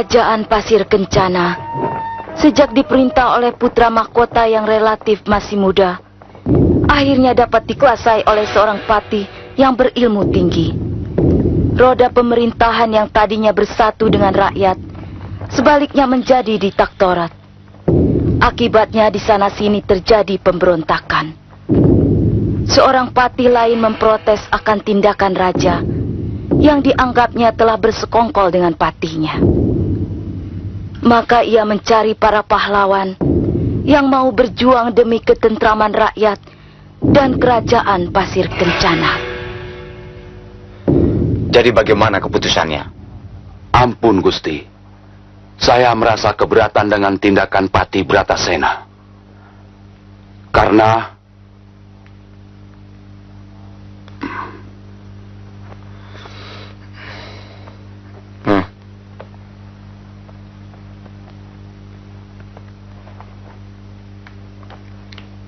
Kerajaan Pasir Kencana, sejak diperintah oleh putra mahkota yang relatif masih muda, akhirnya dapat dikuasai oleh seorang patih yang berilmu tinggi. Roda pemerintahan yang tadinya bersatu dengan rakyat, sebaliknya menjadi diktatorat. Akibatnya di sana-sini terjadi pemberontakan. Seorang patih lain memprotes akan tindakan raja yang dianggapnya telah bersekongkol dengan patihnya. Maka ia mencari para pahlawan yang mau berjuang demi ketentraman rakyat dan kerajaan Pasir Kencana. Jadi bagaimana keputusannya? Ampun Gusti, saya merasa keberatan dengan tindakan Patih Bratasena. Karena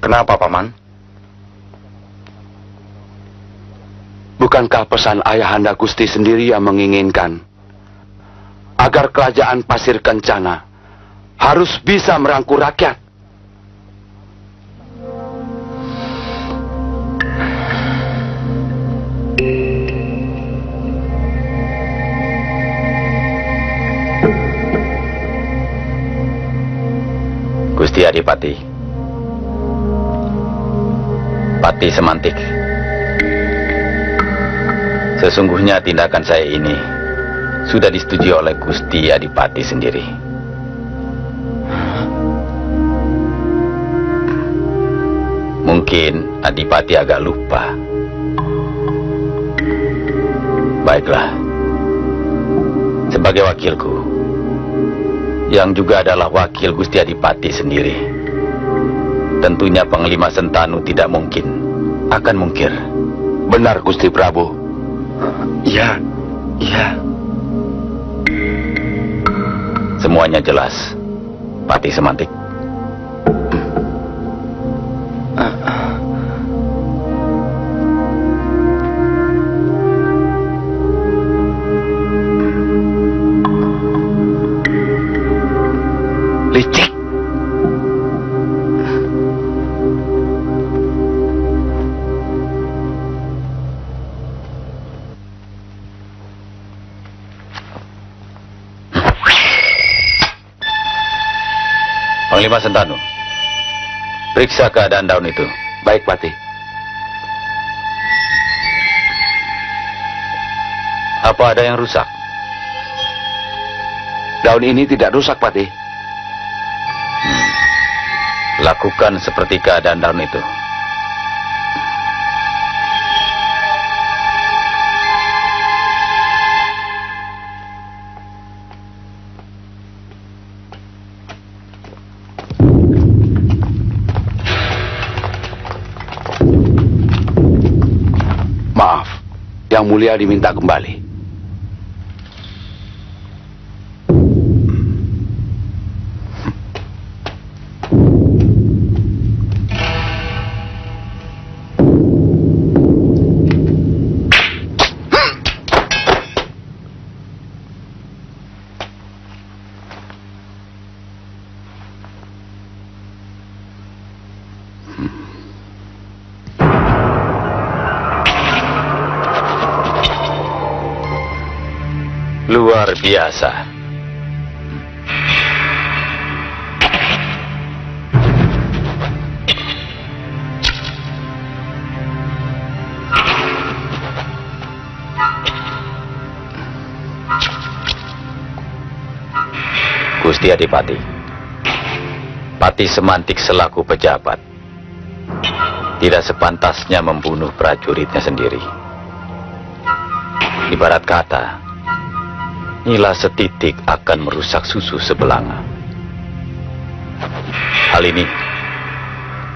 Kenapa, Paman? bukankah pesan Ayahanda Gusti sendiri yang menginginkan agar kerajaan Pasir Kencana harus bisa merangkul rakyat? Gusti Adipati, Patih Semantik, sesungguhnya tindakan saya ini sudah disetujui oleh Gusti Adipati sendiri. Mungkin Adipati agak lupa. Baiklah, sebagai wakilku, yang juga adalah wakil Gusti Adipati sendiri, tentunya Panglima Sentanu tidak mungkin akan mungkir. Benar Gusti Prabu. Iya, iya. Semuanya jelas, Patih Semantik. Licik. Panglima Sentanu, periksa keadaan daun itu. Baik Patih. Apa ada yang rusak? Daun ini tidak rusak Patih. Lakukan seperti keadaan daun itu. Maaf, Yang Mulia diminta kembali. Luar biasa. Gusti Adipati, Patih Semantik selaku pejabat tidak sepantasnya membunuh prajuritnya sendiri. Ibarat kata, nila setitik akan merusak susu sebelanga. Hal ini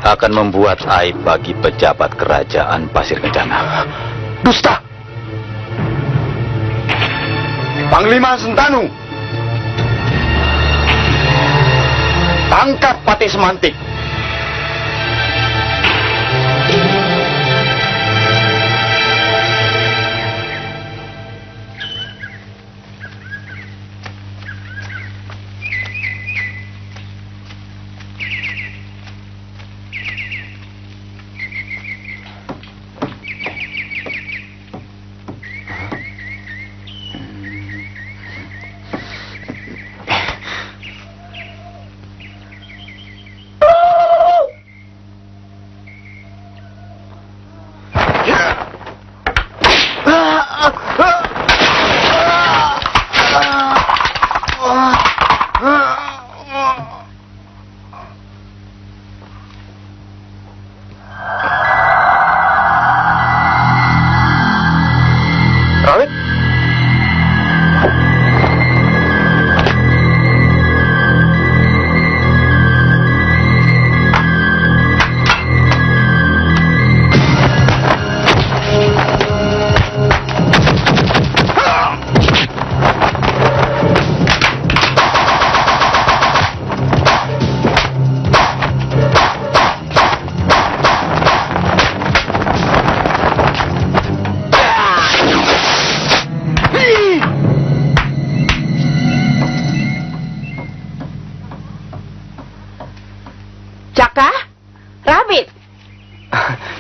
akan membuat aib bagi pejabat kerajaan Pasir Kencana. Dusta! Panglima Sentanu, tangkap Patih Semantik.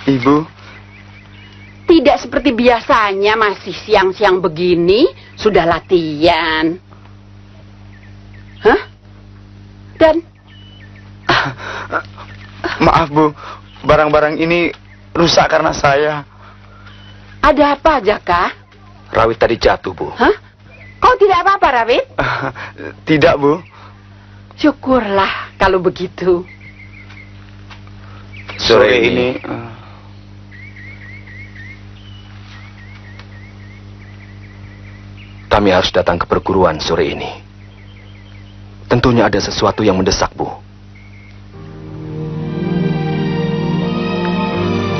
Ibu. Tidak seperti biasanya masih siang-siang begini sudah latihan. Hah? Dan Maaf, Bu. Barang-barang ini rusak karena saya. ada apa, Jaka? Rawit tadi jatuh, Bu. Hah? Kau tidak apa-apa, Rawit? Tidak, Bu. Syukurlah kalau begitu. Sore ini kami harus datang ke perguruan sore ini. Tentunya ada sesuatu yang mendesak, Bu.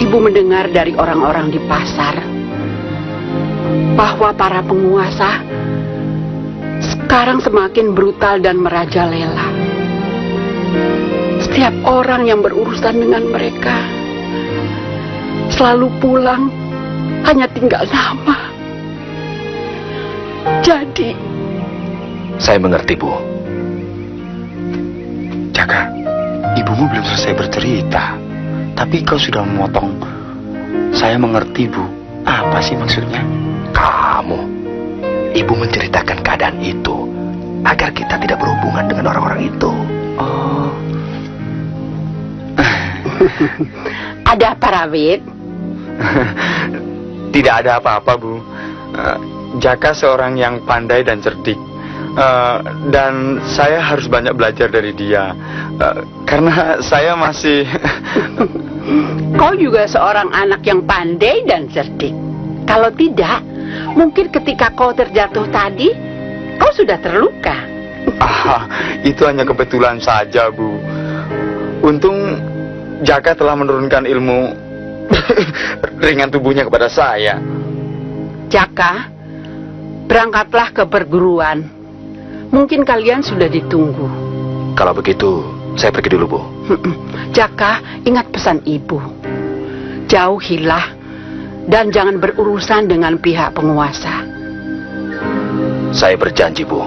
Ibu mendengar dari orang-orang di pasar bahwa para penguasa sekarang semakin brutal dan merajalela. Setiap orang yang berurusan dengan mereka selalu pulang hanya tinggal nama. Jadi, Saya mengerti, Bu. Jaka, ibumu belum selesai bercerita. Tapi kau sudah memotong. Saya mengerti, Bu. Apa sih maksudnya? Kamu, Ibu menceritakan keadaan itu agar kita tidak berhubungan dengan orang-orang itu. Oh. ada apa, Rawit? Tidak ada apa-apa, Bu. Jaka seorang yang pandai dan cerdik. Dan saya harus banyak belajar dari dia. Karena saya masih... Kau juga seorang anak yang pandai dan cerdik. Kalau tidak, mungkin ketika kau terjatuh tadi, kau sudah terluka. Itu hanya kebetulan saja, Bu. Untung Jaka telah menurunkan ilmu ringan tubuhnya kepada saya. Jaka, berangkatlah ke perguruan. Mungkin kalian sudah ditunggu. Kalau begitu, saya pergi dulu, Bu. Jaka, ingat pesan ibu. Jauhilah dan jangan berurusan dengan pihak penguasa. Saya berjanji, Bu.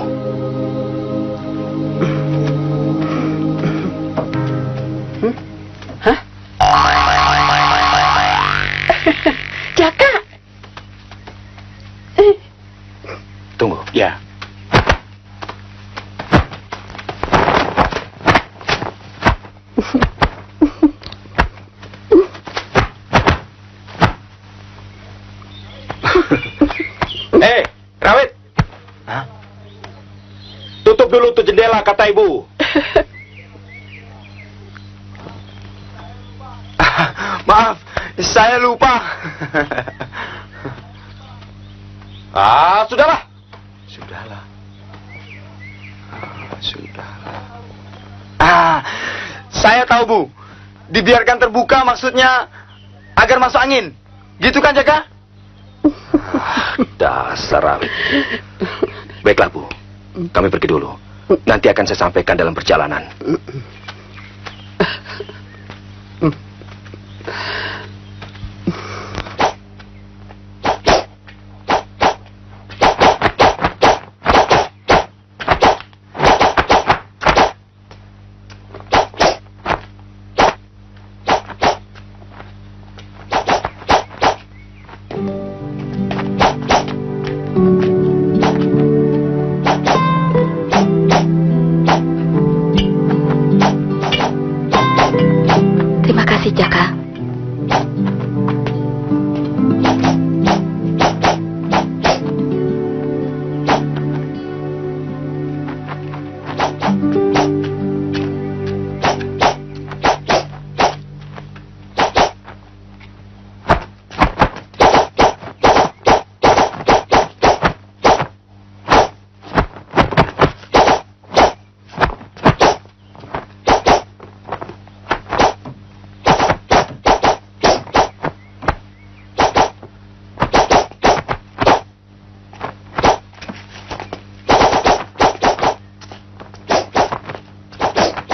Hah? Jaka. Tunggu. Ya. Rawit! Hah? Tutup dulu tuh jendela, kata ibu. Maaf, saya lupa. Sudahlah. Sudahlah. Saya tahu, Bu. Dibiarkan terbuka maksudnya agar masuk angin. Gitu kan, Jaka? Dasar Rawit. Baiklah, Bu. Kami pergi dulu. Nanti akan saya sampaikan dalam perjalanan. Terima kasih, Jaka.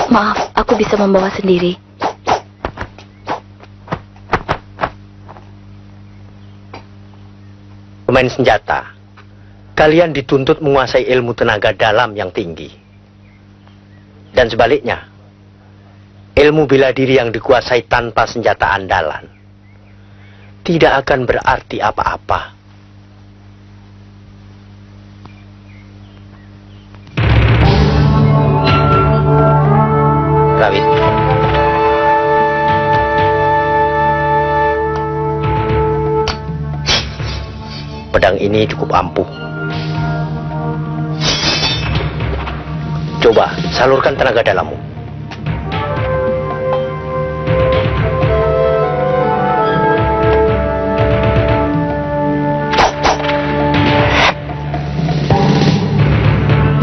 Maaf, aku bisa membawa sendiri. Pemain senjata, kalian dituntut menguasai ilmu tenaga dalam yang tinggi. Dan sebaliknya, ilmu bela diri yang dikuasai tanpa senjata andalan tidak akan berarti apa-apa. Rawit, pedang ini cukup ampuh. Coba salurkan tenaga dalammu.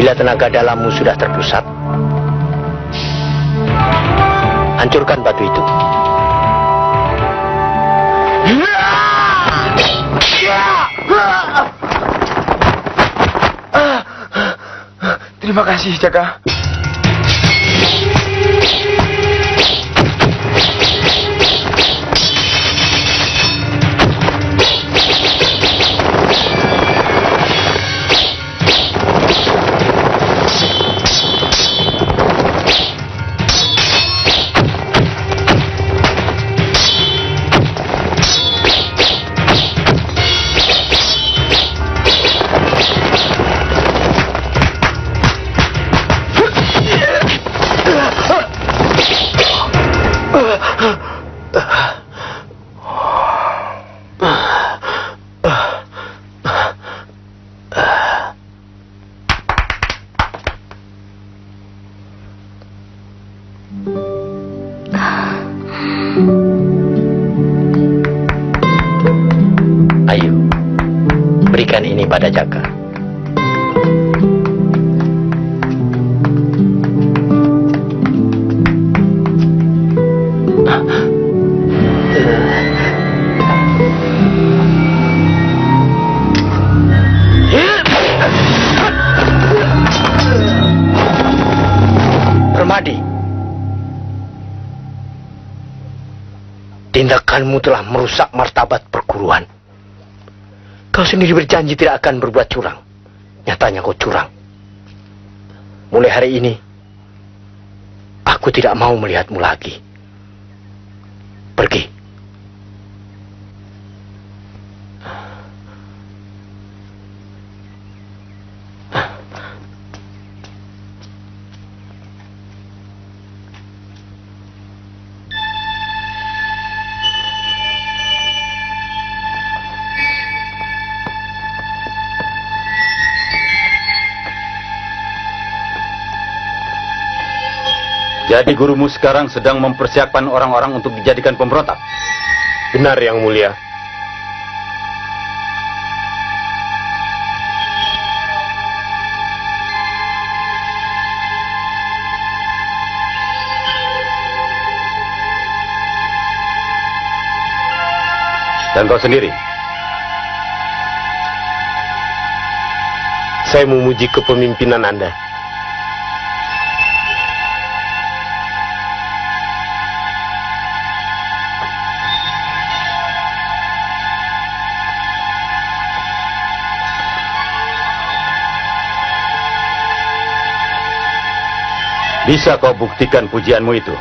Bila tenaga dalammu sudah terpusat, hancurkan batu itu. Terima kasih, Jaka. Ayo, berikan ini pada Jaka. Permadi, tindakanmu telah merusak martabat perguruan. Kau sendiri berjanji tidak akan berbuat curang. Nyatanya kau curang. Mulai hari ini, aku tidak mau melihatmu lagi. Pergi. Jadi gurumu sekarang sedang mempersiapkan orang-orang untuk dijadikan pemberontak? Benar, Yang Mulia. Dan kau sendiri? Saya memuji kepemimpinan Anda. Bisa kau buktikan pujianmu itu?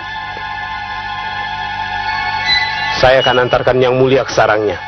Saya akan antarkan Yang Mulia ke sarangnya.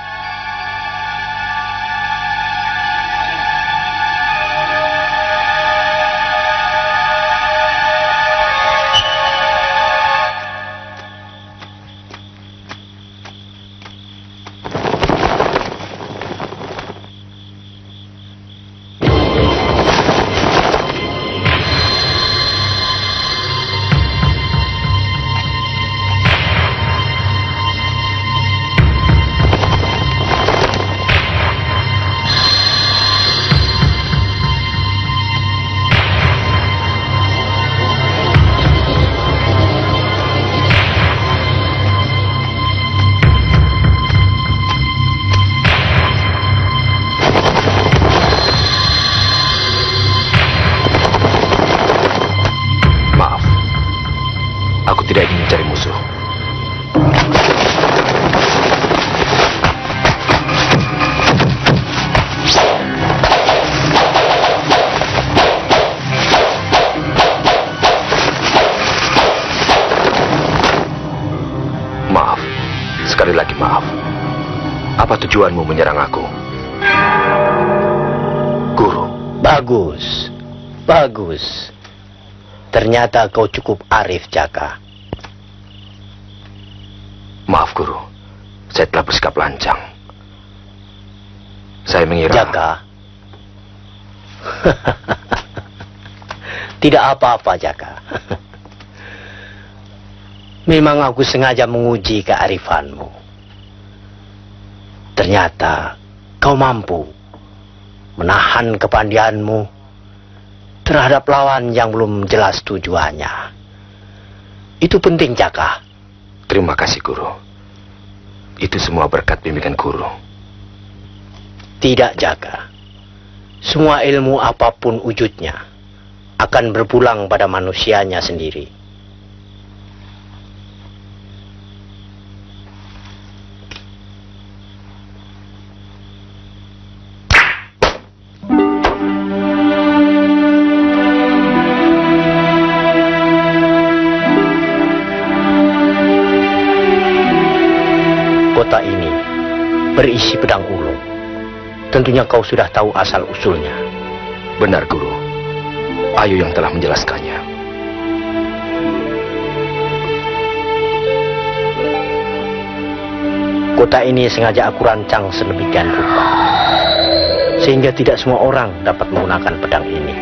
Apa tujuanmu menyerang aku? Guru. Bagus, bagus. Ternyata kau cukup arif, Jaka. Maaf, Guru. Saya telah bersikap lancang. Saya mengira... Jaka. Tidak apa-apa, Jaka. Memang aku sengaja menguji kearifanmu. Ternyata kau mampu menahan kepandianmu terhadap lawan yang belum jelas tujuannya. Itu penting, Jaka. Terima kasih, Guru. Itu semua berkat bimbingan Guru. Tidak, Jaka. Semua ilmu apapun wujudnya akan berpulang pada manusianya sendiri. Kota ini berisi pedang ulung. Tentunya kau sudah tahu asal-usulnya. Benar, Guru. Ayu yang telah menjelaskannya. Kota ini sengaja aku rancang sedemikian rupa, sehingga tidak semua orang dapat menggunakan pedang ini.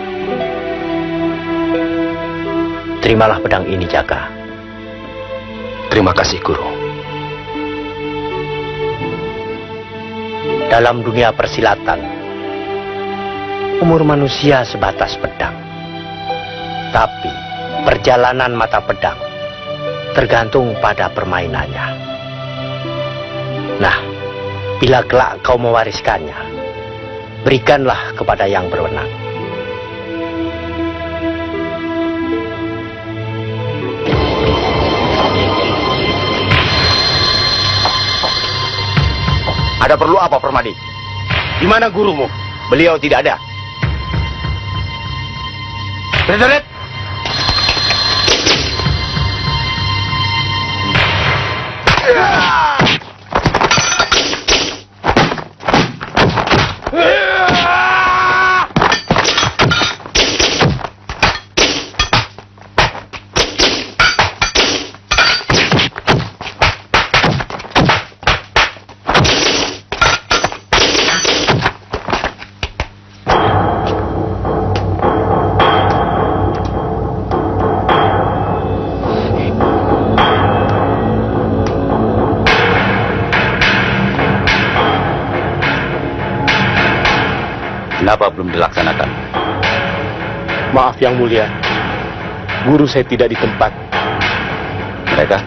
Terimalah pedang ini, Jaka. Terima kasih, Guru. Dalam dunia persilatan, umur manusia sebatas pedang. Tapi perjalanan mata pedang tergantung pada permainannya. Nah, bila kelak kau mewariskannya, berikanlah kepada yang berwenang. Ada perlu apa, Permadi? Di mana gurumu? Beliau tidak ada. Prajurit! Kenapa belum dilaksanakan? Maaf yang mulia, guru saya tidak di tempat. Mereka?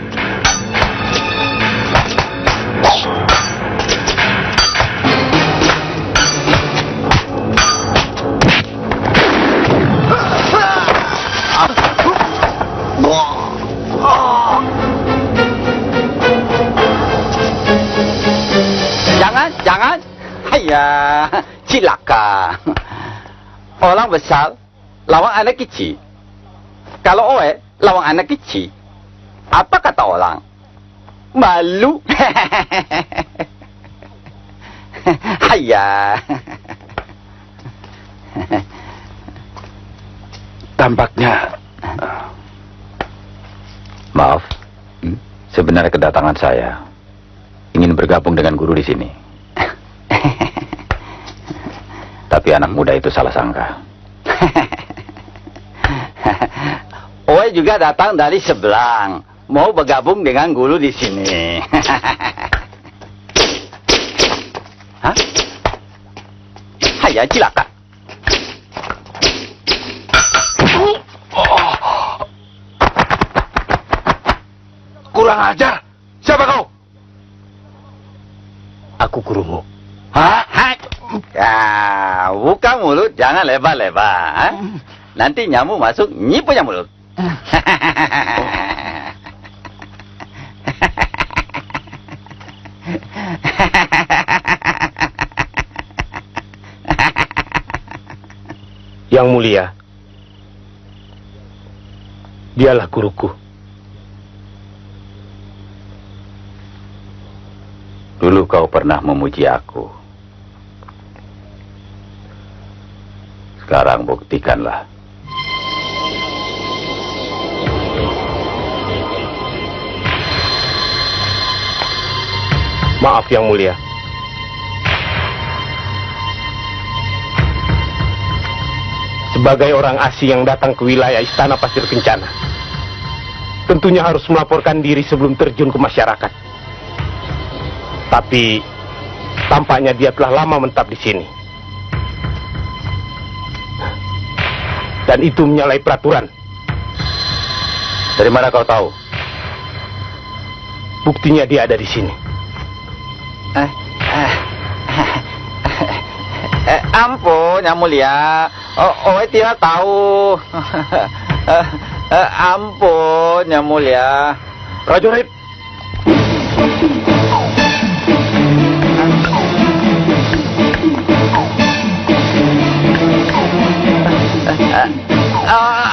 Jangan. Haiya, cilaka. Orang besar lawan anak kecil. Kalau oe lawan anak kecil, apa kata orang? Malu. Haiya. Tampaknya... Maaf, sebenarnya kedatangan saya ingin bergabung dengan guru di sini. Tapi anak muda itu salah sangka. Oe juga datang dari Sebelang, mau bergabung dengan guru di sini. Hah? Haiya, cilaka. Kurang ajar. Siapa kau? Aku gurumu. Hah? Ya, buka mulut, jangan lebar-lebar. Nanti nyamuk masuk, nyi punya mulut. Yang mulia, dialah guruku. Dulu kau pernah memuji aku. Sekarang buktikanlah. Maaf Yang Mulia. Sebagai orang asing yang datang ke wilayah Istana Pasir Kencana, tentunya harus melaporkan diri sebelum terjun ke masyarakat. Tapi tampaknya dia telah lama menetap di sini. Dan itu menyalahi peraturan. Dari mana kau tahu? Buktinya dia ada di sini. Ampun, Yang Mulia. Oh, tidak tahu. Ampun, Yang Mulia. Prajurit,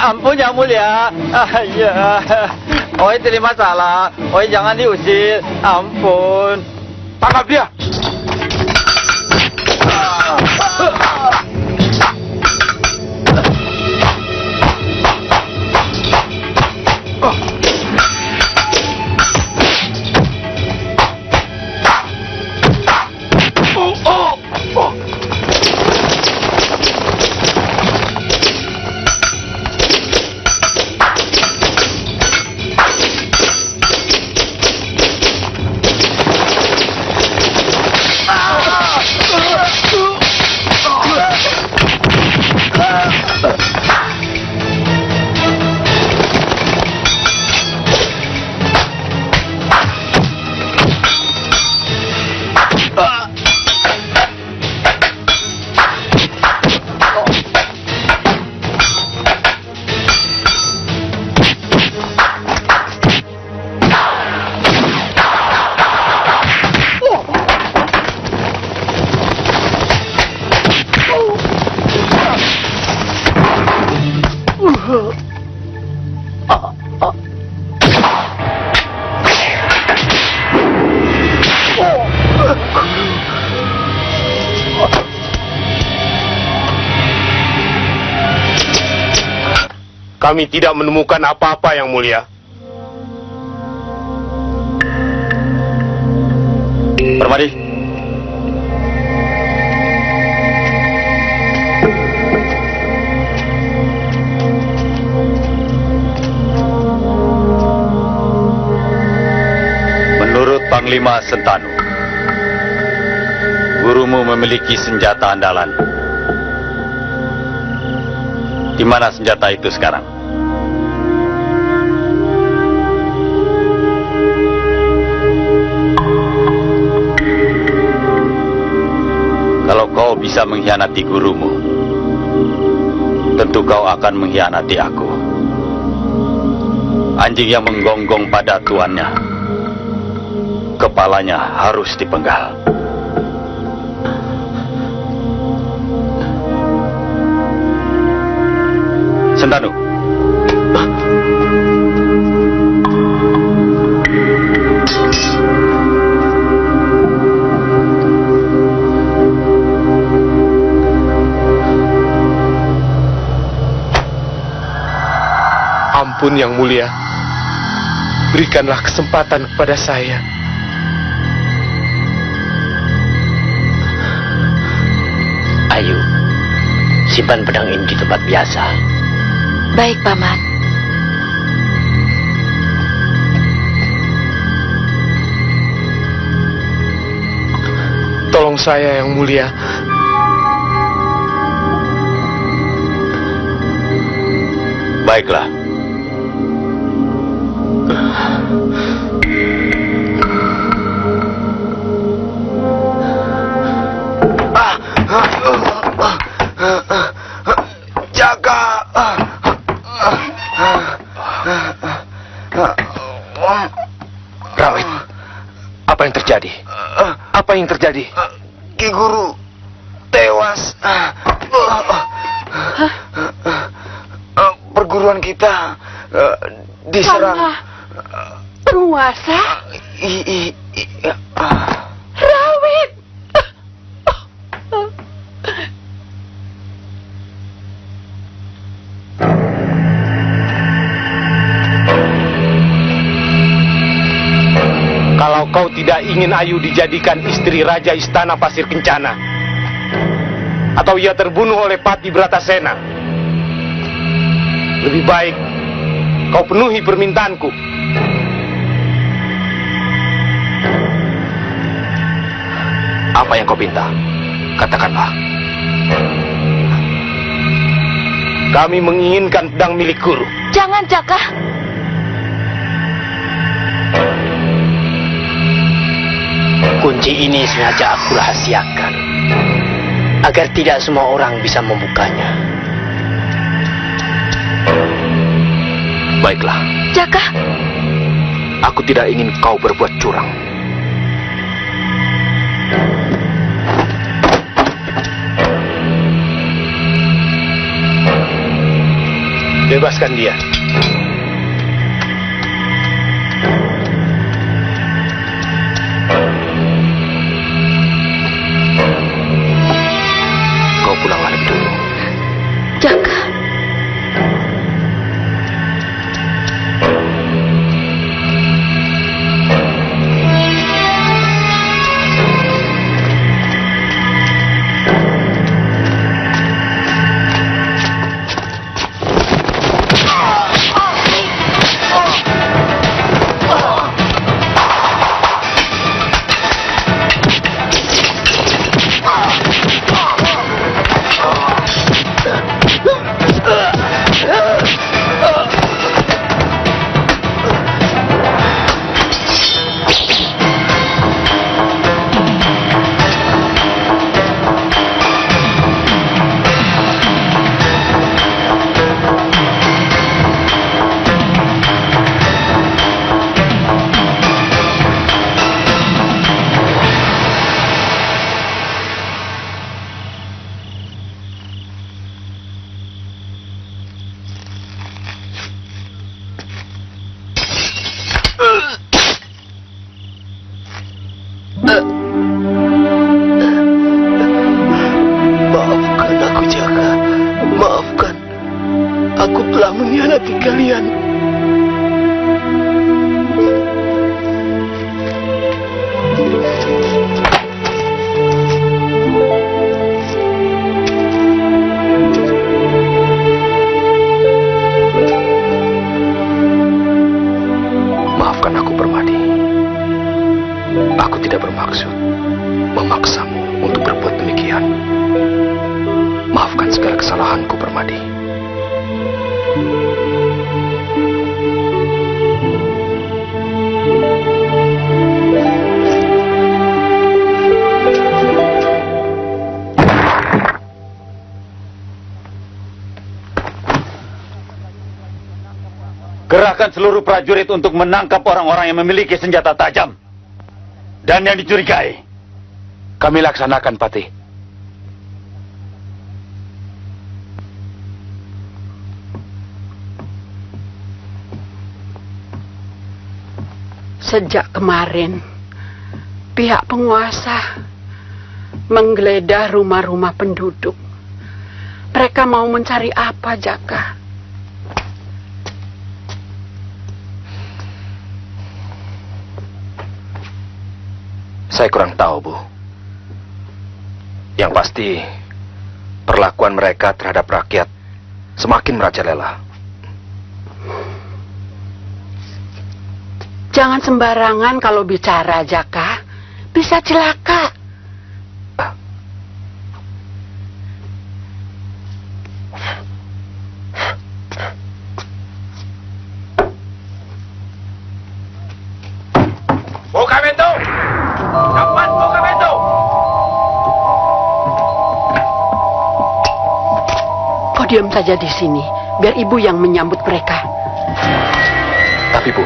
Ampun, Yang Mulia. Ya. Oi, terima salah. Oi, jangan diusir. Ampun. Tangkap dia! kami tidak menemukan apa-apa Yang Mulia. Permadi. Menurut Panglima Sentanu, gurumu memiliki senjata andalan. Di mana senjata itu sekarang? Kalau kau bisa mengkhianati gurumu, tentu kau akan mengkhianati aku. Anjing yang menggonggong pada tuannya, kepalanya harus dipenggal. Sentanu. Ampun Yang Mulia, berikanlah kesempatan kepada saya. Ayo, simpan pedang ini di tempat biasa. Baik, Paman. Tolong saya Yang Mulia. Baiklah. Jaga! Rawit, apa yang terjadi? Apa yang terjadi? Ki Guru tewas. Perguruan kita diserang. Karena penguasa kau tidak ingin Ayu dijadikan istri Raja Istana Pasir Kencana, atau ia terbunuh oleh Pati Bratasena, lebih baik kau penuhi permintaanku. Apa yang kau minta? Katakanlah. Kami menginginkan pedang milik Guru. Jangan, Jaka. Kunci ini sengaja aku rahasiakan agar tidak semua orang bisa membukanya. Baiklah, Jaka, aku tidak ingin kau berbuat curang. Bebaskan dia. Kau pulanglah lebih dulu. Jaka. Maafkan aku, Jaka. Maafkan. Aku telah mengkhianati kalian. Maafkan aku, Permadi. Aku tidak bermaksud memaksamu untuk berbuat demikian. Maafkan segala kesalahanku, Permadi. Kerahkan seluruh prajurit untuk menangkap orang-orang yang memiliki senjata tajam dan yang dicurigai. Kami laksanakan, Patih. Sejak kemarin, pihak penguasa menggeledah rumah-rumah penduduk. Mereka mau mencari apa, Jaka? Saya kurang tahu, Bu. Yang pasti, perlakuan mereka terhadap rakyat semakin merajalela. Jangan sembarangan kalau bicara, Jaka. Bisa celaka. Buka pintu! Cepat buka pintu! Kau diam saja di sini, biar ibu yang menyambut mereka. Tapi, Bu,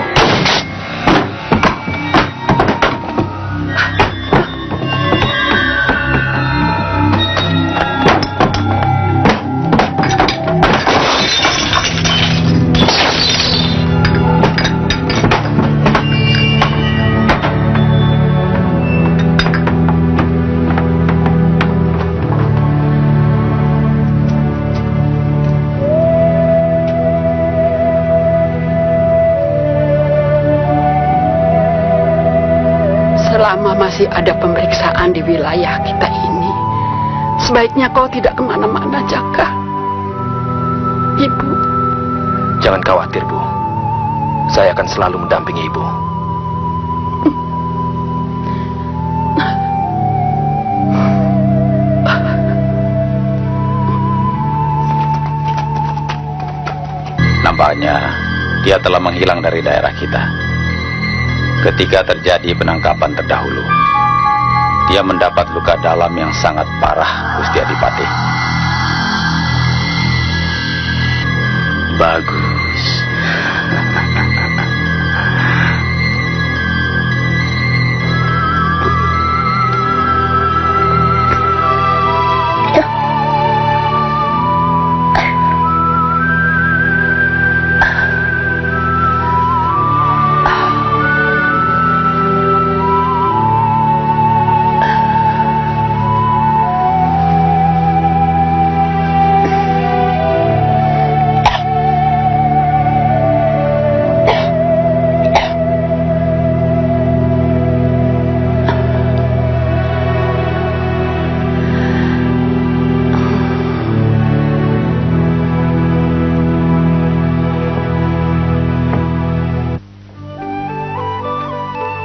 masih ada pemeriksaan di wilayah kita ini, sebaiknya kau tidak kemana-mana, Jaka. Ibu. Jangan khawatir, Bu. Saya akan selalu mendampingi Ibu. Nampaknya dia telah menghilang dari daerah kita. Ketika terjadi penangkapan terdahulu, dia mendapat luka dalam yang sangat parah, Gusti Adipati. Bagus.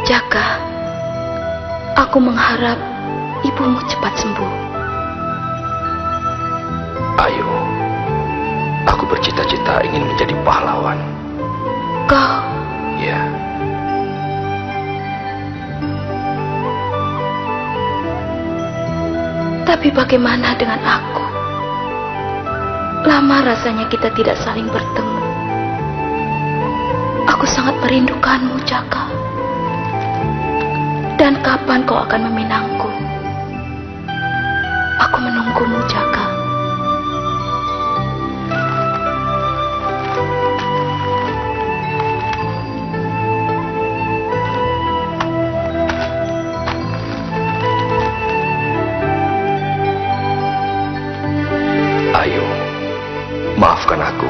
Jaka, aku mengharap ibumu cepat sembuh. Ayo, aku bercita-cita ingin menjadi pahlawan. Kau, Ya, tapi bagaimana dengan aku? Lama rasanya kita tidak saling bertemu. Aku sangat merindukanmu, Jaka. Dan kapan kau akan meminangku? Aku menunggumu, Jaka. ayo, maafkan aku.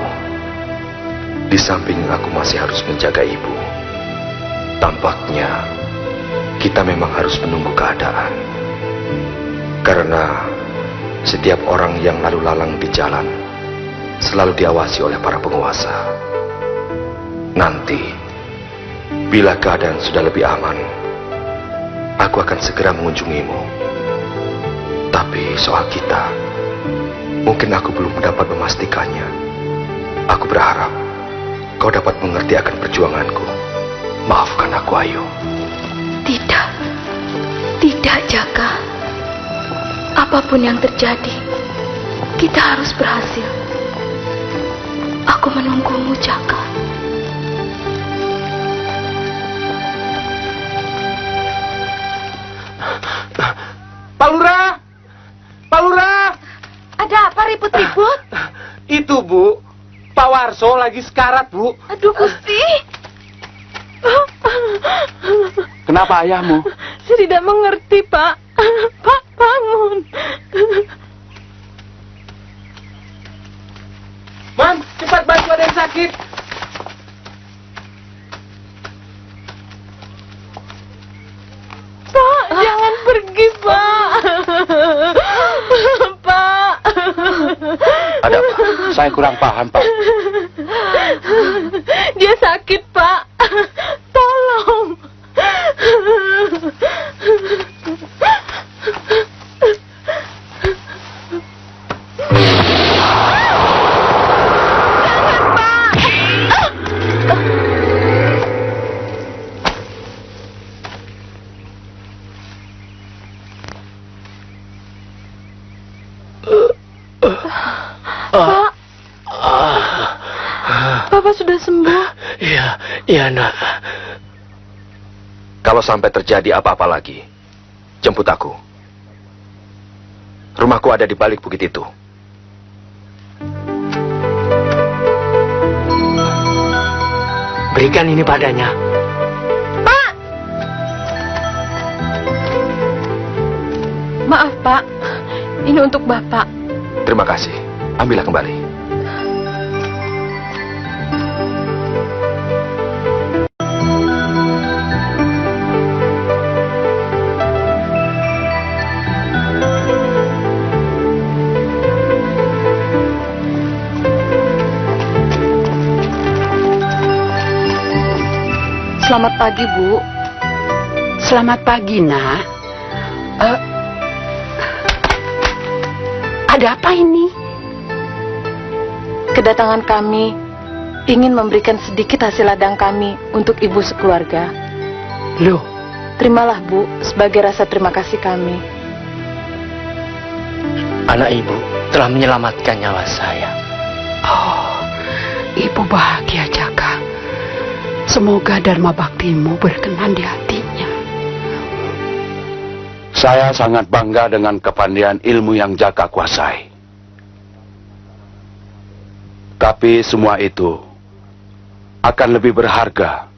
Di samping aku masih harus menjaga Ibu. Tampaknya kita memang harus menunggu keadaan. Karena setiap orang yang lalu lalang di jalan selalu diawasi oleh para penguasa. Nanti, bila keadaan sudah lebih aman, aku akan segera mengunjungimu. Tapi soal kita, mungkin aku belum dapat memastikannya. Aku berharap kau dapat mengerti akan perjuanganku. Maafkan aku, Ayu. Tidak, tidak, Jaka. Apapun yang terjadi, kita harus berhasil. Aku menunggumu, Jaka. Pak Lurah! Pak Lurah! Ada apa ribut-ribut? Itu, Bu. Pak Warso lagi sekarat, Bu. Aduh, Gusti. Kenapa ayahmu? Saya tidak mengerti, Pak. Pak, bangun. Mam, cepat bantu ada yang sakit. Pak, jangan pergi, Pak. Pak. Ada apa? Saya kurang paham, Pak. Dia sakit, Pak. Tolong. Pak, Bapak sudah sembuh. Iya, iya nak. Kalau sampai terjadi apa-apa lagi, jemput aku. Rumahku ada di balik bukit itu. Berikan ini padanya. Pak! Maaf, Pak. Ini untuk Bapak. Terima kasih. Ambillah kembali. Selamat pagi, Bu. Selamat pagi, Nak. Ada apa ini? Kedatangan kami ingin memberikan sedikit hasil ladang kami untuk Ibu sekeluarga. Loh, Terimalah, Bu, sebagai rasa terima kasih kami. Anak ibu telah menyelamatkan nyawa saya. oh, Ibu bahagia, Jaka. Semoga Dharma Baktimu berkenan di hatinya. Saya sangat bangga dengan kepandaian ilmu yang Jaka kuasai. Tapi semua itu akan lebih berharga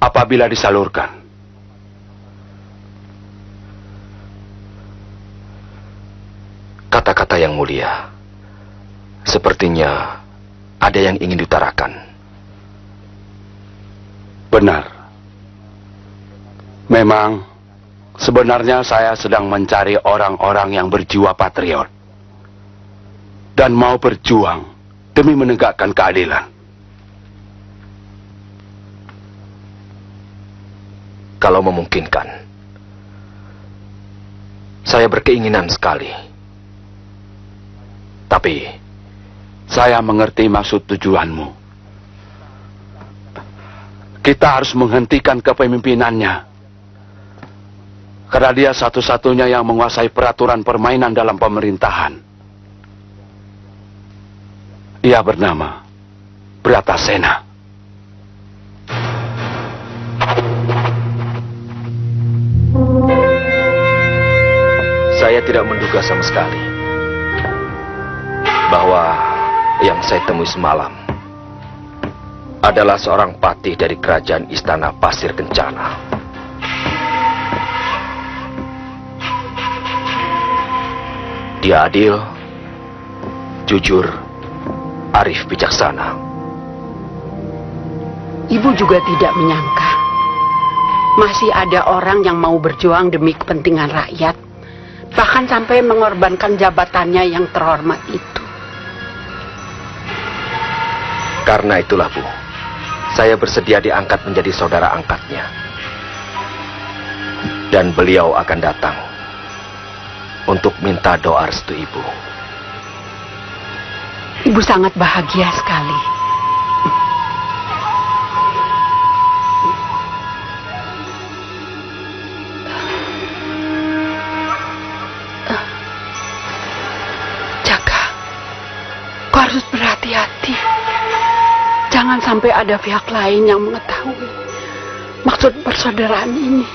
apabila disalurkan. Kata-kata yang mulia, sepertinya ada yang ingin diutarakan. Benar. Memang, sebenarnya saya sedang mencari orang-orang yang berjiwa patriot dan mau berjuang demi menegakkan keadilan. Kalau memungkinkan, saya berkeinginan sekali. Tapi, Saya mengerti maksud tujuanmu. Kita harus menghentikan kepemimpinannya. Karena dia satu-satunya yang menguasai peraturan permainan dalam pemerintahan. Ia bernama Bratasena. saya tidak menduga sama sekali bahwa yang saya temui semalam adalah seorang patih dari kerajaan Istana Pasir Kencana. Dia adil, jujur, arif bijaksana. Ibu juga tidak menyangka masih ada orang yang mau berjuang demi kepentingan rakyat, bahkan sampai mengorbankan jabatannya yang terhormat itu. Karena itulah, Bu, saya bersedia diangkat menjadi saudara angkatnya. Dan beliau akan datang untuk minta doa restu Ibu. Ibu sangat bahagia sekali. Jaka, kau harus berhati-hati. Jangan sampai ada pihak lain yang mengetahui maksud persaudaraan ini.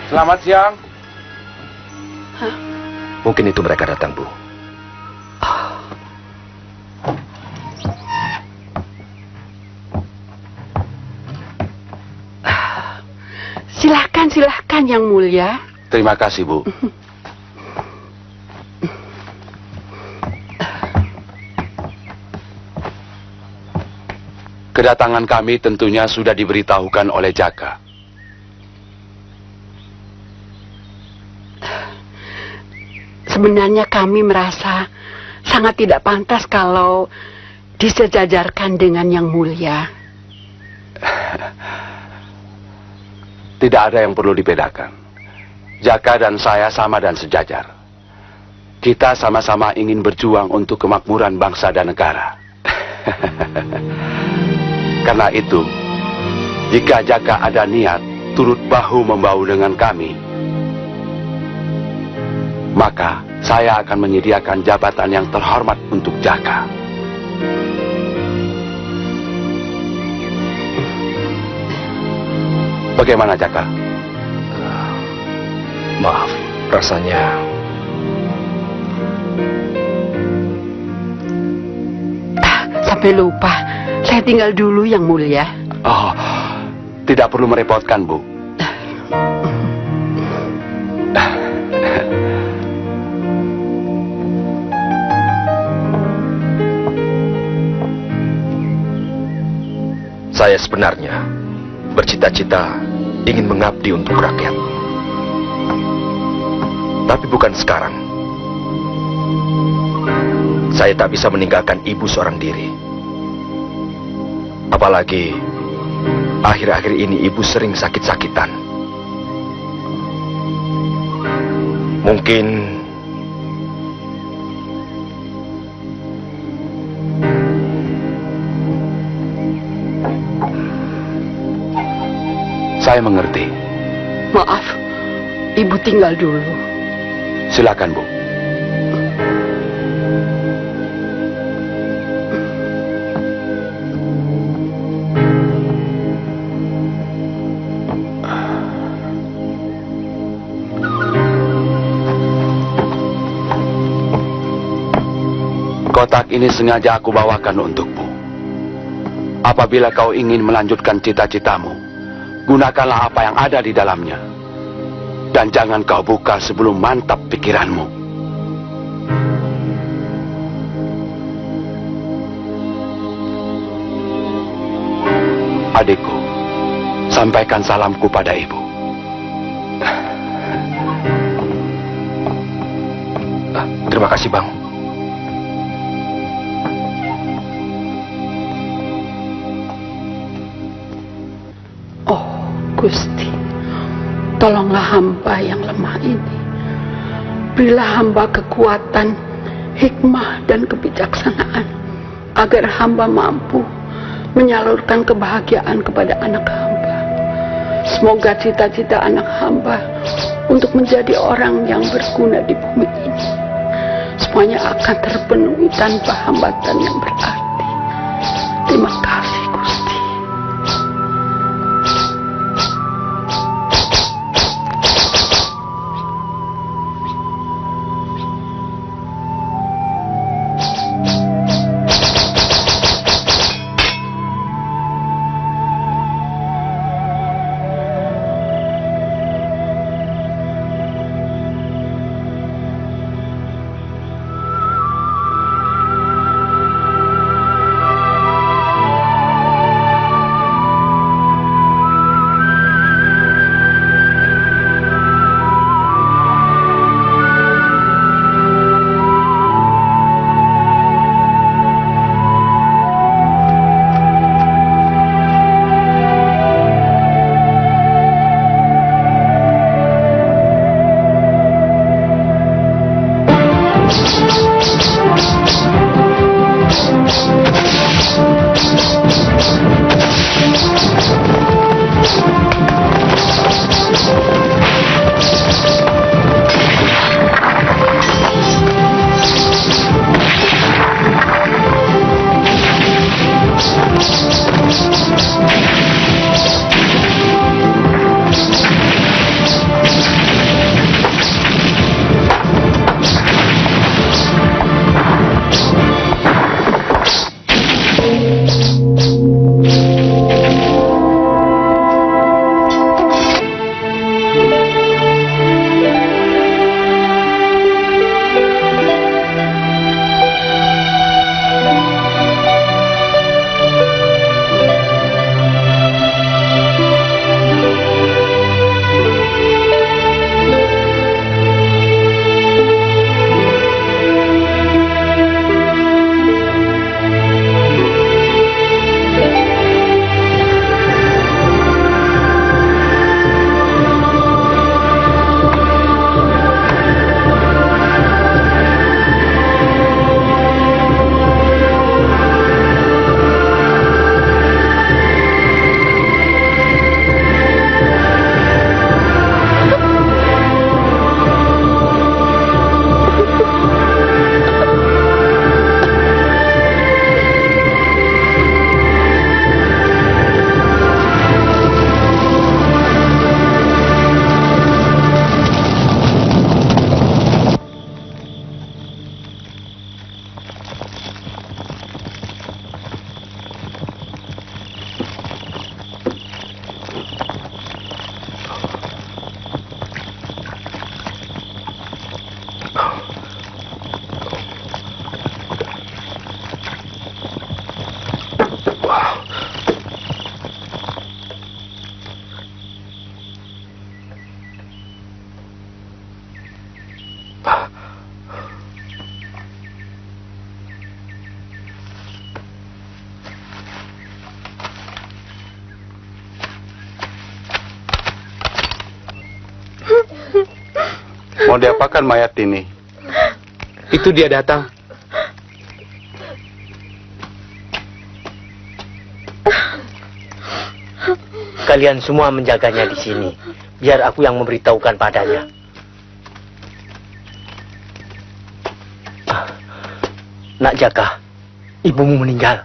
Selamat siang. Mungkin itu mereka datang, Bu. Silahkan, silahkan Yang Mulia. Terima kasih, Bu. Kedatangan kami tentunya sudah diberitahukan oleh Jaka. Sebenarnya kami merasa sangat tidak pantas kalau disejajarkan dengan Yang Mulia. Tidak ada yang perlu dibedakan. Jaka dan saya sama dan sejajar. Kita sama-sama ingin berjuang untuk kemakmuran bangsa dan negara. Karena itu, jika Jaka ada niat turut bahu-membahu dengan kami, maka saya akan menyediakan jabatan yang terhormat untuk Jaka. Bagaimana, Jaka? Maaf, rasanya Sampai lupa, saya tinggal dulu Yang Mulia. Oh, tidak perlu merepotkan, Bu. saya sebenarnya bercita-cita ingin mengabdi untuk rakyat. Tapi bukan sekarang. Saya tak bisa meninggalkan ibu seorang diri. Apalagi akhir-akhir ini ibu sering sakit-sakitan. Mungkin saya mengerti. Maaf, Ibu tinggal dulu. Silakan, Bu. Kotak ini sengaja aku bawakan untukmu. Apabila kau ingin melanjutkan cita-citamu, gunakanlah apa yang ada di dalamnya. Dan jangan kau buka sebelum mantap pikiranmu. Adikku, sampaikan salamku pada ibu. terima kasih, Bang. Oh, Gusti, tolonglah hamba yang lemah ini. Berilah hamba kekuatan, hikmah, dan kebijaksanaan, agar hamba mampu menyalurkan kebahagiaan kepada anak hamba. Semoga cita-cita anak hamba untuk menjadi orang yang berguna di bumi ini semuanya akan terpenuhi tanpa hambatan yang berarti. Terima kasih, Gusti. Mau diapakan mayat ini? Itu dia datang. Kalian semua menjaganya di sini. Biar aku yang memberitahukan padanya. Nak Jaka, ibumu meninggal.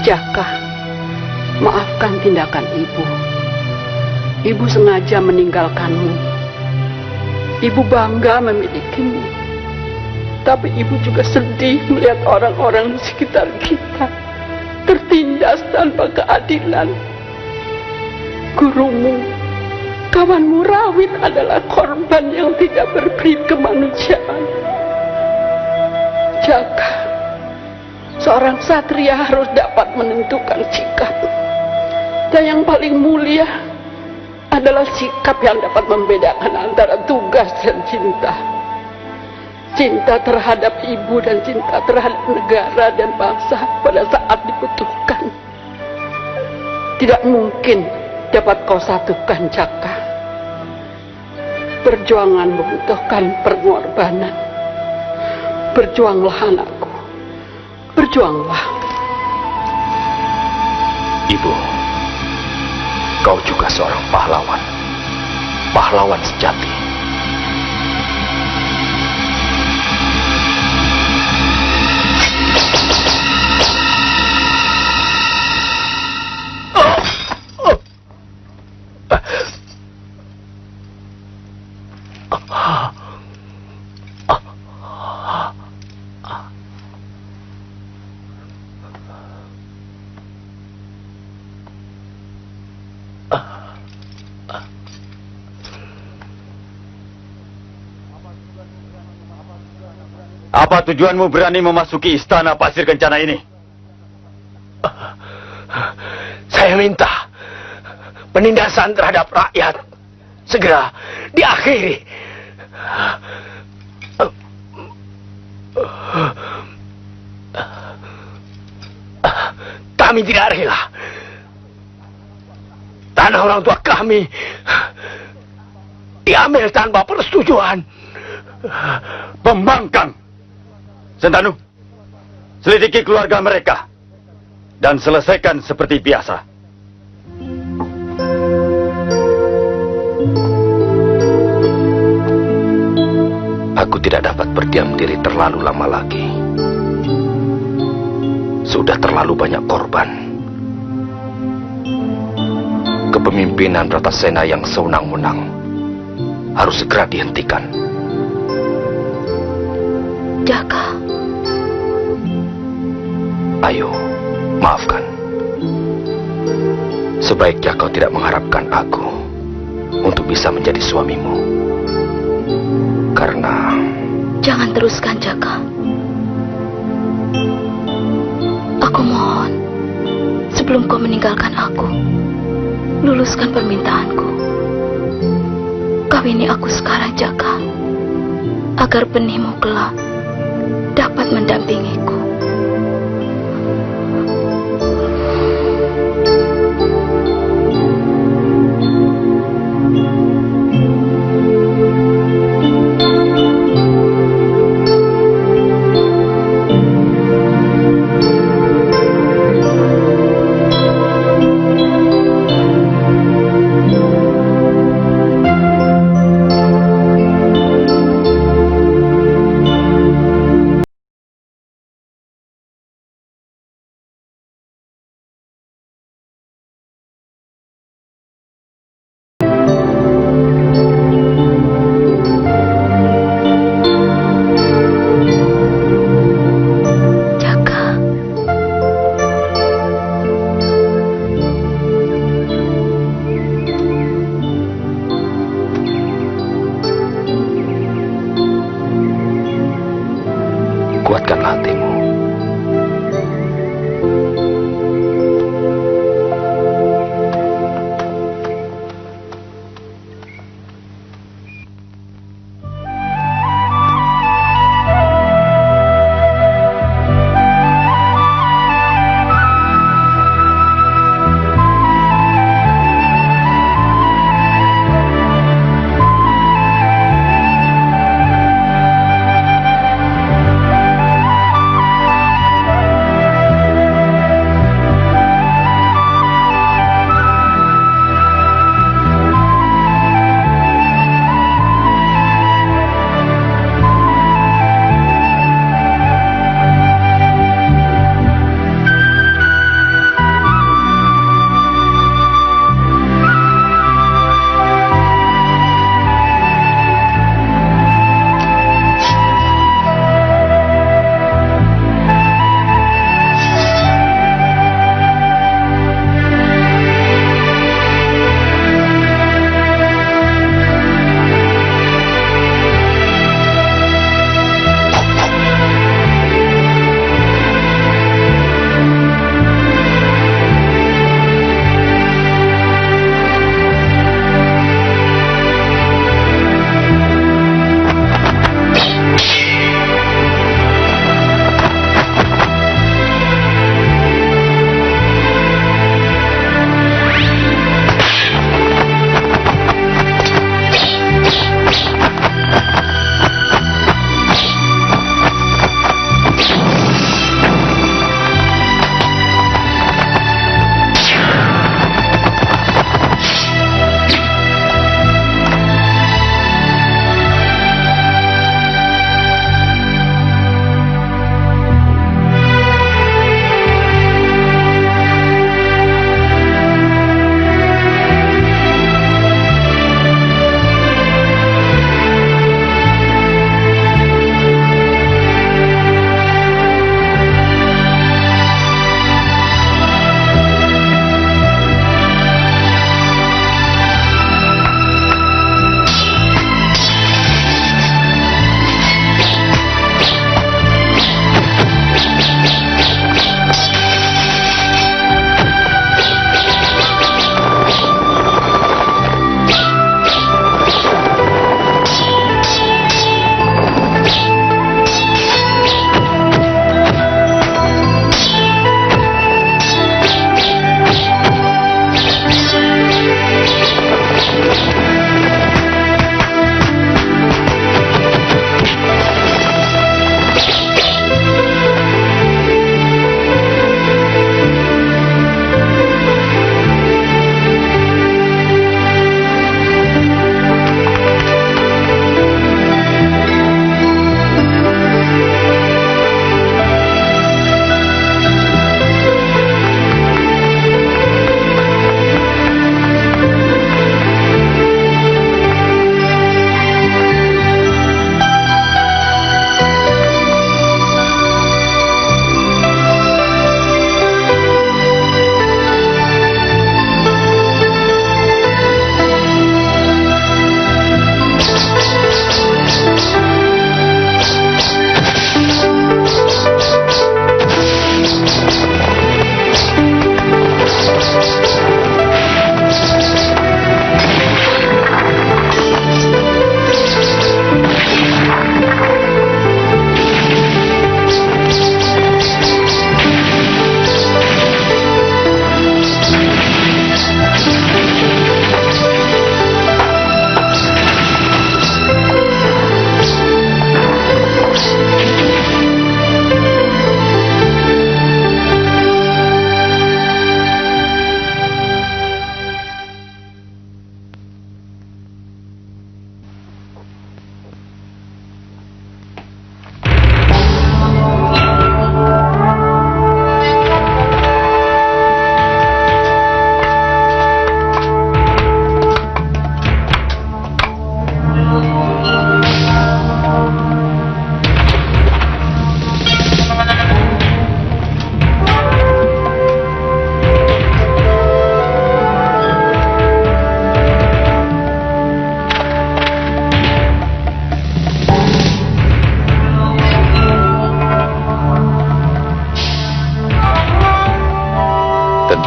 Jaka, maafkan tindakan ibu. Ibu sengaja meninggalkanmu. Ibu bangga memilikimu. Tapi ibu juga sedih melihat orang-orang di sekitar kita tertindas tanpa keadilan. Gurumu, kawanmu Rawit adalah korban yang tidak berperi kemanusiaan. Jaka, seorang satria harus dapat menentukan sikap. Dan yang paling mulia adalah sikap yang dapat membedakan antara tugas dan cinta. Cinta terhadap ibu dan cinta terhadap negara dan bangsa pada saat dibutuhkan. Tidak mungkin dapat kau satukan, Jaka. Perjuangan membutuhkan pengorbanan. Berjuanglah anakku. Berjuanglah. Ibu, kau juga seorang pahlawan. Pahlawan sejati. Apa tujuanmu berani memasuki istana Pasir Kencana ini? Saya minta penindasan terhadap rakyat segera diakhiri. Kami tidak rela tanah orang tua kami diambil tanpa persetujuan. Pembangkang! Sentanu, selidiki keluarga mereka dan selesaikan seperti biasa. Aku tidak dapat berdiam diri terlalu lama lagi. Sudah terlalu banyak korban. Kepemimpinan Bratasena yang sewenang-wenang harus segera dihentikan. Jaka, Ayo, maafkan. Sebaiknya kau tidak mengharapkan aku untuk bisa menjadi suamimu. Karena jangan teruskan, Jaka. Aku mohon, sebelum kau meninggalkan aku, luluskan permintaanku. Kawini aku sekarang, Jaka, agar benihmu kelak dapat mendampingiku.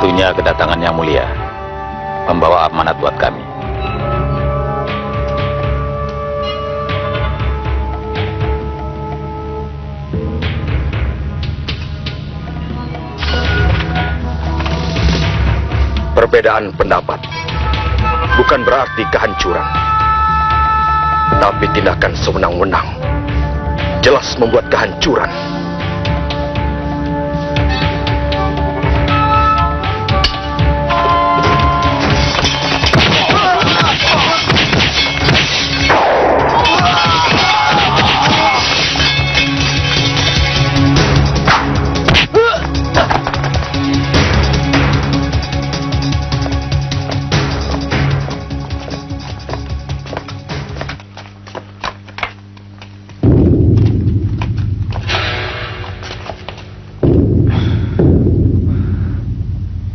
Tentunya kedatangan yang mulia membawa amanat buat kami. Perbedaan pendapat bukan berarti kehancuran, tapi tindakan sewenang-wenang jelas membuat kehancuran.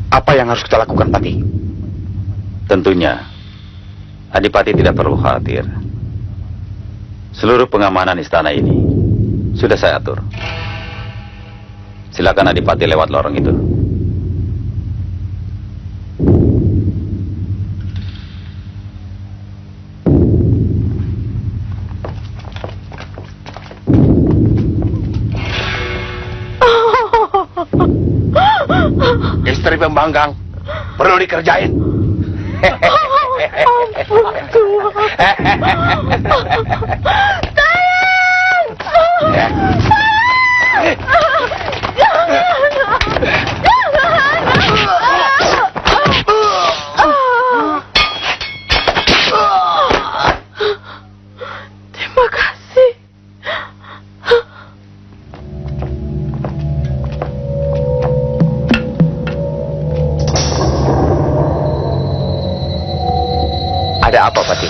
Apa yang harus kita lakukan, Pati? Tentunya, Adipati tidak perlu khawatir. Seluruh pengamanan istana ini sudah saya atur. Silakan Adipati lewat lorong itu. Istri pembangkang perlu dikerjain. Terima kasih. Ada apa, Pati?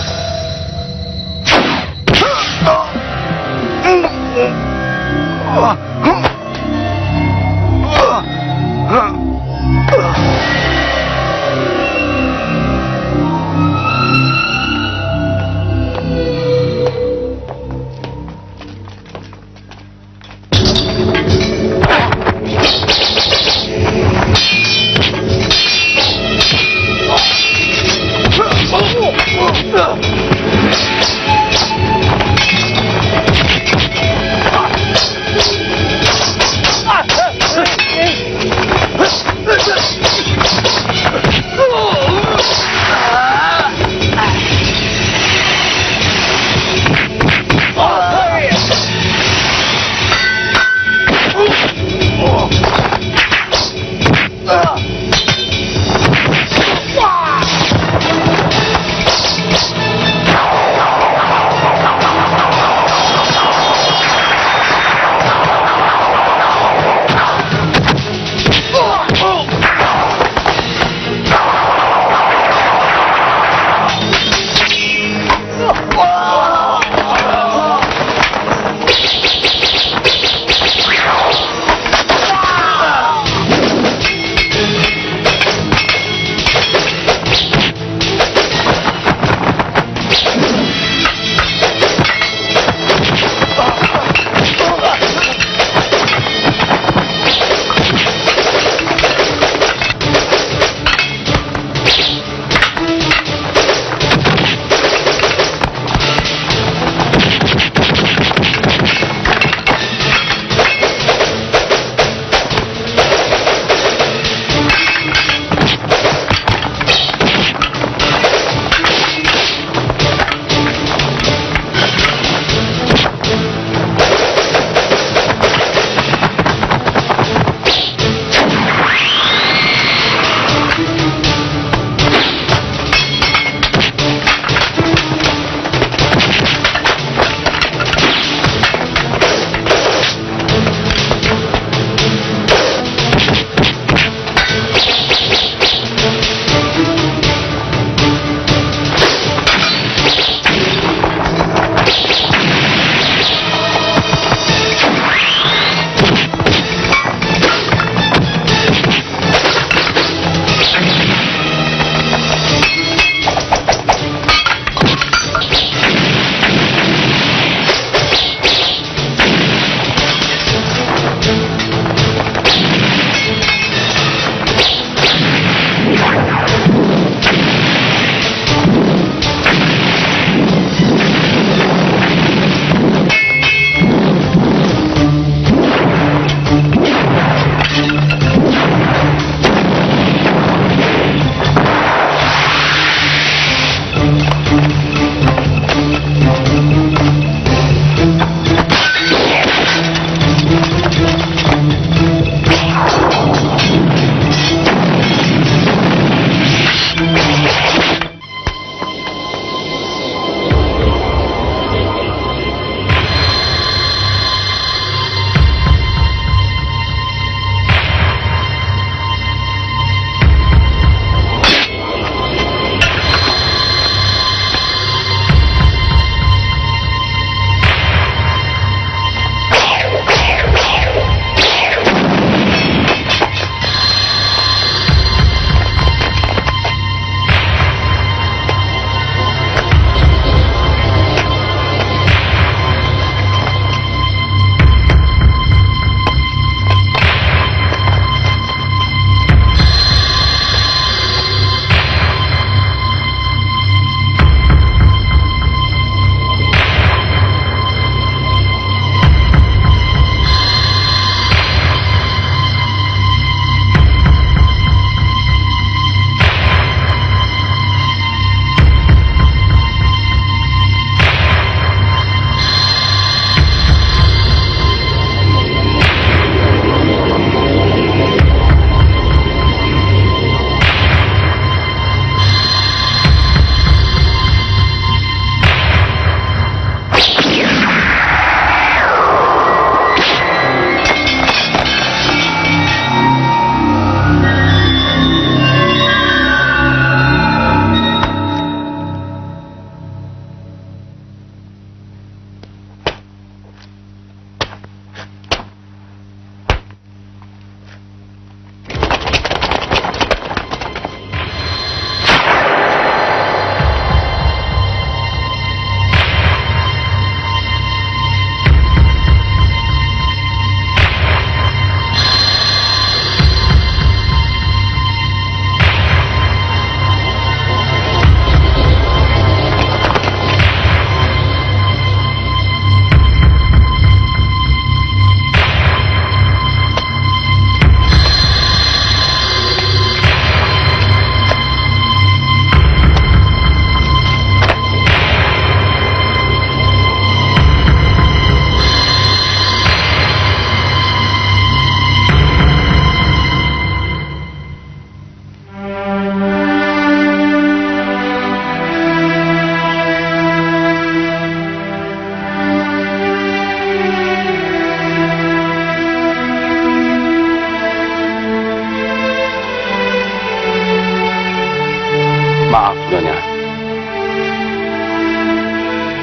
Nyonya.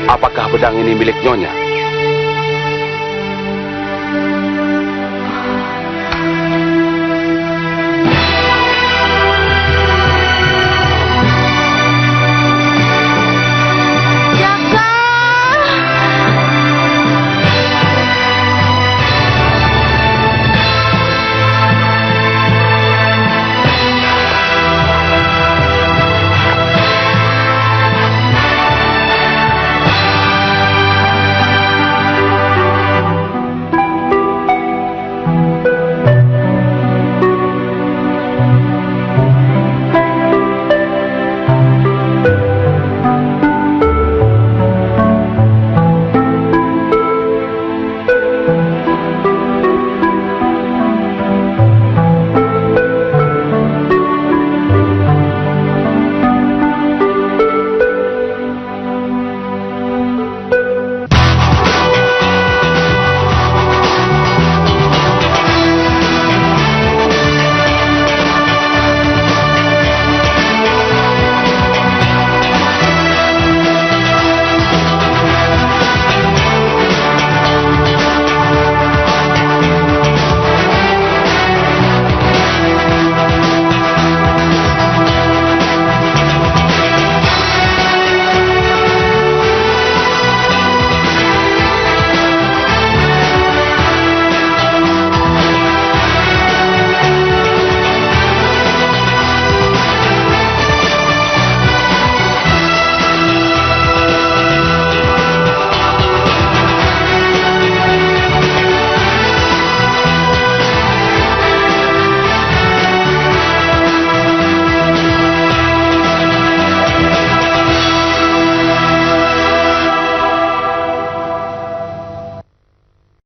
Apakah pedang ini milik Nyonya?